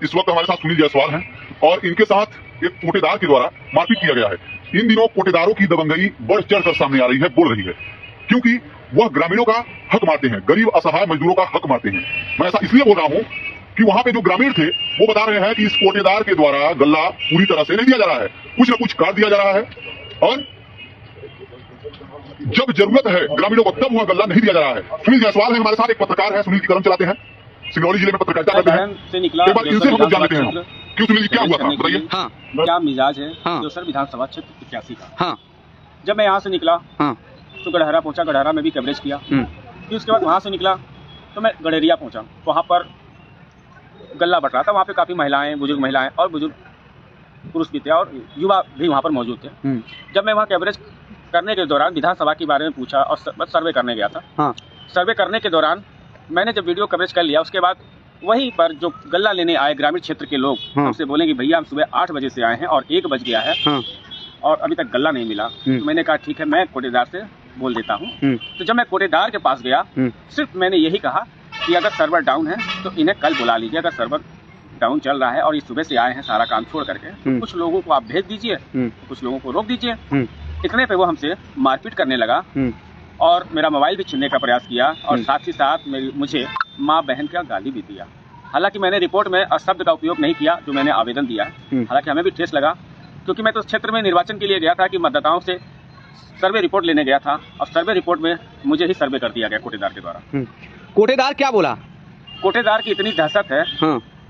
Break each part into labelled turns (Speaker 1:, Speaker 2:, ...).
Speaker 1: इस वक्त हमारे साथ सुनील जायसवाल हैं और इनके साथ एक कोटेदार के द्वारा मारपीट किया गया है। इन दिनों कोटेदारों की दबंगई बढ़ चढ़कर सामने आ रही है, बोल रही है, क्योंकि वह ग्रामीणों का हक मारते हैं, गरीब असहाय मजदूरों का हक मारते हैं। मैं ऐसा इसलिए बोल रहा हूँ कि वहां पे जो ग्रामीण थे वो बता रहे हैं कि इस कोटेदार के द्वारा गल्ला पूरी तरह से नहीं दिया जा रहा है, कुछ न कुछ काट दिया जा रहा है और जब जरूरत है ग्रामीणों को तब वह गल्ला नहीं दिया जा रहा है। सुनील जायसवाल है हमारे साथ, एक पत्रकार है, सुनील की कलम चलाते हैं, सिंगरौली जिले में पत्रकारिता करते हैं। एक बार इनसे हम लोग जान लेते हैं क्यों सुनील जी, क्या हुआ था बताइए।
Speaker 2: हाँ, क्या मिजाज है देवसर विधानसभा क्षेत्र 81 का। हाँ, जब मैं यहाँ से निकला तो गढ़हरा पहुंचा, गढ़हरा में भी कवरेज किया। फिर उसके बाद वहाँ से निकला तो मैं गड़ेरिया पहुंचा, वहाँ पर गल्ला बट रहा था। वहाँ पे काफ़ी महिलाएं, बुजुर्ग महिलाएं और बुजुर्ग पुरुष भी थे और युवा भी वहाँ पर मौजूद थे। जब मैं वहाँ कवरेज करने के दौरान विधानसभा के बारे में पूछा और सर्वे करने गया था। सर्वे करने के दौरान मैंने जब वीडियो कवरेज कर लिया, उसके बाद वहीं पर जो गल्ला लेने आए ग्रामीण क्षेत्र के लोग हमसे बोले कि भैया हम सुबह 8 बजे से आए हैं और 1 बज गया है और अभी तक गल्ला नहीं मिला। तो मैंने कहा ठीक है, मैं कोटेदार से बोल देता हूँ। तो जब मैं कोटेदार के पास गया, सिर्फ मैंने यही कहा कि अगर सर्वर डाउन है तो इन्हें कल बुला लीजिए। अगर सर्वर डाउन चल रहा है और ये सुबह से आए हैं सारा काम छोड़ करके, तो कुछ लोगों को आप भेज दीजिए, कुछ लोगों को रोक दीजिए। इतने पे वो हमसे मारपीट करने लगा और मेरा मोबाइल भी छीनने का प्रयास किया और साथ ही साथ मुझे माँ बहन का गाली भी दिया। हालांकि मैंने रिपोर्ट में अशब्द का उपयोग नहीं किया जो मैंने आवेदन दिया है। हालांकि हमें भी ठेस लगा, क्योंकि मैं तो क्षेत्र में निर्वाचन के लिए गया था कि मतदाताओं से सर्वे रिपोर्ट लेने गया था और सर्वे रिपोर्ट में मुझे ही सर्वे कर दिया गया कोटेदार के द्वारा।
Speaker 3: कोटेदार क्या बोला?
Speaker 2: कोटेदार की इतनी दहशत है,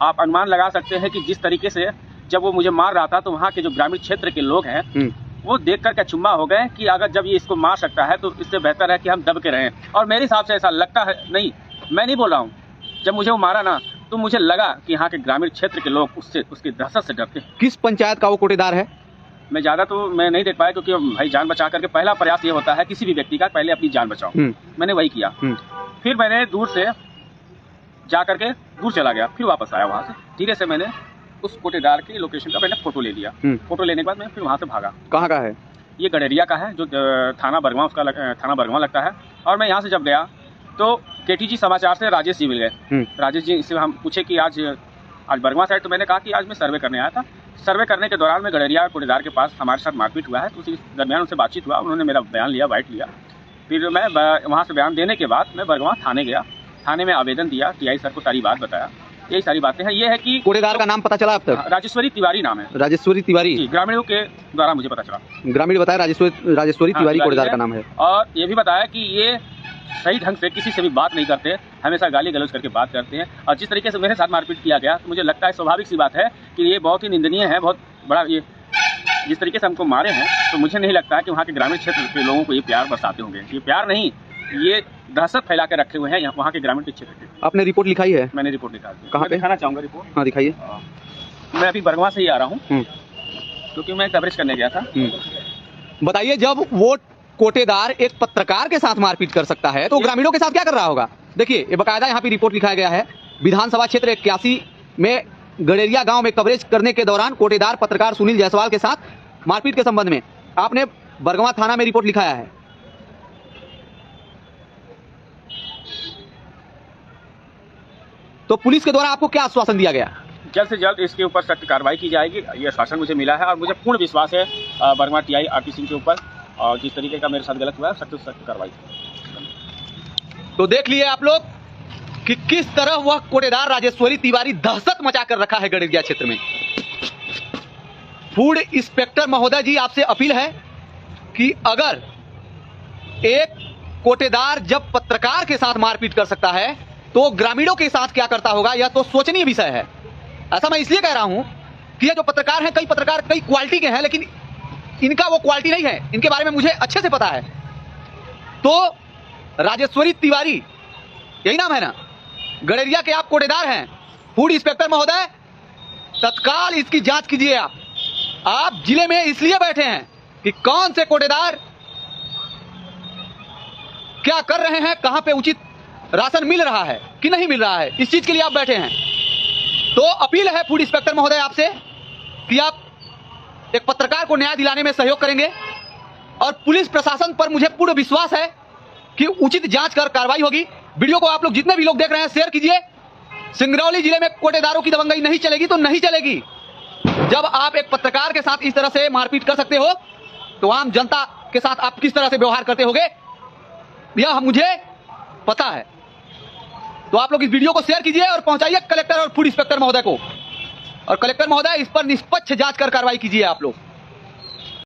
Speaker 2: आप अनुमान लगा सकते हैं कि जिस तरीके से जब वो मुझे मार रहा था तो वहाँ के जो ग्रामीण क्षेत्र के लोग हैं वो देख कर अचंभा हो गए कि अगर जब ये इसको मार सकता है तो इससे बेहतर है कि हम दब के रहें। और मेरे हिसाब से ऐसा लगता है, नहीं मैं नहीं बोल रहा हूँ, जब मुझे वो मारा ना तो मुझे लगा कि यहाँ के ग्रामीण क्षेत्र के लोग उसकी दहशत से डरते हैं।
Speaker 3: किस पंचायत का वो कोटेदार है?
Speaker 2: मैं ज़्यादा तो मैं नहीं देख पाया, क्योंकि भाई जान बचा करके पहला प्रयास ये होता है किसी भी व्यक्ति का, पहले अपनी जान बचाओ। मैंने वही किया। फिर मैंने दूर से जा करके दूर चला गया, फिर वापस आया वहाँ से धीरे से। मैंने उस कोटेदार की लोकेशन का मैंने फोटो ले लिया। फोटो लेने के बाद मैं फिर वहाँ से भागा।
Speaker 3: कहाँ का है?
Speaker 2: ये गड़ेरिया का है, जो थाना बरगवां, उसका थाना बरगवां लगता है। और मैं यहाँ से जब गया तो KTG समाचार से राजेश जी मिल गए। राजेश जी से हम पूछे कि आज बरगवां साइड, तो मैंने कहा कि आज मैं सर्वे करने आया था। सर्वे करने के दौरान में गड़ेरिया कोटेदार के पास हमारे साथ मारपीट हुआ है, तो उसी दरमियान उनसे बातचीत हुआ। उन्होंने मेरा बयान लिया, बाइट लिया। फिर मैं वहाँ से बयान देने के बाद मैं बरगवां थाने गया, थाने में आवेदन दिया, TI सर को सारी बात बताया। यही सारी बातें हैं। ये है कि
Speaker 3: कोटेदार का नाम पता चला अब तक?
Speaker 2: राजेश्वरी तिवारी नाम है।
Speaker 3: राजेश्वरी तिवारी?
Speaker 2: ग्रामीणों के द्वारा मुझे पता चला।
Speaker 3: ग्रामीण बताया राजेश्वरी तिवारी कोटेदार का नाम है।
Speaker 2: और ये भी बताया कि ये सही ढंग से किसी से भी बात नहीं करते, हमेशा गाली गलौज करके बात करते हैं। और जिस तरीके से मेरे साथ मारपीट किया गया तो मुझे लगता है स्वाभाविक सी बात है कि ये बहुत ही निंदनीय है, बहुत बड़ा। ये जिस तरीके से हमको मारे हैं तो मुझे नहीं लगता है कि वहाँ के ग्रामीण क्षेत्र के लोगों को ये प्यार बरसाते होंगे। ये प्यार नहीं, ये दहशत फैला के रखे हुए हैं वहाँ के ग्रामीण के क्षेत्र के।
Speaker 3: आपने रिपोर्ट लिखाई है?
Speaker 2: मैंने रिपोर्ट लिखा है।
Speaker 3: कहाँ पे
Speaker 2: दिखाना चाहूँगा रिपोर्ट?
Speaker 3: हाँ दिखाइए।
Speaker 2: मैं अभी बरगवां से ही आ रहा हूँ क्योंकि मैं कवरेज करने गया था।
Speaker 3: बताइए, जब वो कोटेदार एक पत्रकार के साथ मारपीट कर सकता है तो ग्रामीणों के साथ क्या कर रहा होगा? देखिए, ये बकायदा यहाँ पे रिपोर्ट लिखाया गया है। विधानसभा क्षेत्र 81 में गड़ेरिया गांव में कवरेज करने के दौरान कोटेदार पत्रकार सुनील जायसवाल के साथ मारपीट के संबंध में आपने बरगवां थाना में रिपोर्ट लिखाया है। तो पुलिस के द्वारा आपको क्या आश्वासन दिया गया?
Speaker 2: जल्द से जल्द इसके ऊपर सख्त कार्रवाई की जाएगी, ये आश्वासन मुझे मिला है। और मुझे पूर्ण विश्वास है बरगवां TI RP सिंह के ऊपर, और जिस तरीके का मेरे साथ गलत हुआ है सख्त से सख्त कार्रवाई।
Speaker 3: तो देख लिए आप लोग कि किस तरह वह कोटेदार राजेश्वरी तिवारी दहशत मचा कर रखा है गड़ेरिया क्षेत्र में। फूड इंस्पेक्टर महोदय जी, आपसे अपील है कि अगर एक कोटेदार जब पत्रकार के साथ मारपीट कर सकता है तो ग्रामीणों के साथ क्या करता होगा, यह तो सोचनीय विषय है। ऐसा मैं इसलिए कह रहा हूं कि ये जो पत्रकार हैं, कई पत्रकार कई क्वालिटी के हैं, लेकिन इनका वो क्वालिटी नहीं है। इनके बारे में मुझे अच्छे से पता है। तो राजेश्वरी तिवारी, यही नाम है ना, गड़ेरिया के आप कोटेदार हैं। फूड इंस्पेक्टर महोदय, तत्काल इसकी जांच कीजिए। आप जिले में इसलिए बैठे हैं कि कौन से कोटेदार क्या कर रहे हैं, कहां पे उचित राशन मिल रहा है कि नहीं मिल रहा है, इस चीज के लिए आप बैठे हैं। तो अपील है फूड इंस्पेक्टर महोदय आपसे कि आप एक पत्रकार को न्याय दिलाने में सहयोग करेंगे। और पुलिस प्रशासन पर मुझे पूर्ण विश्वास है कि उचित जांच कर कार्रवाई होगी। वीडियो को आप लोग जितने भी लोग देख रहे हैं शेयर कीजिए सिंगरौली जिले में कोटेदारों की दबंगई नहीं चलेगी तो नहीं चलेगी। जब आप एक पत्रकार के साथ इस तरह से मारपीट कर सकते हो तो आम जनता के साथ आप किस तरह से व्यवहार करते होगे यह मुझे पता है। तो आप लोग इस वीडियो को शेयर कीजिए और पहुंचाइए कलेक्टर और फूड इंस्पेक्टर महोदय को, और कलेक्टर महोदय इस पर निष्पक्ष जांच कर कार्रवाई कीजिए आप लोग।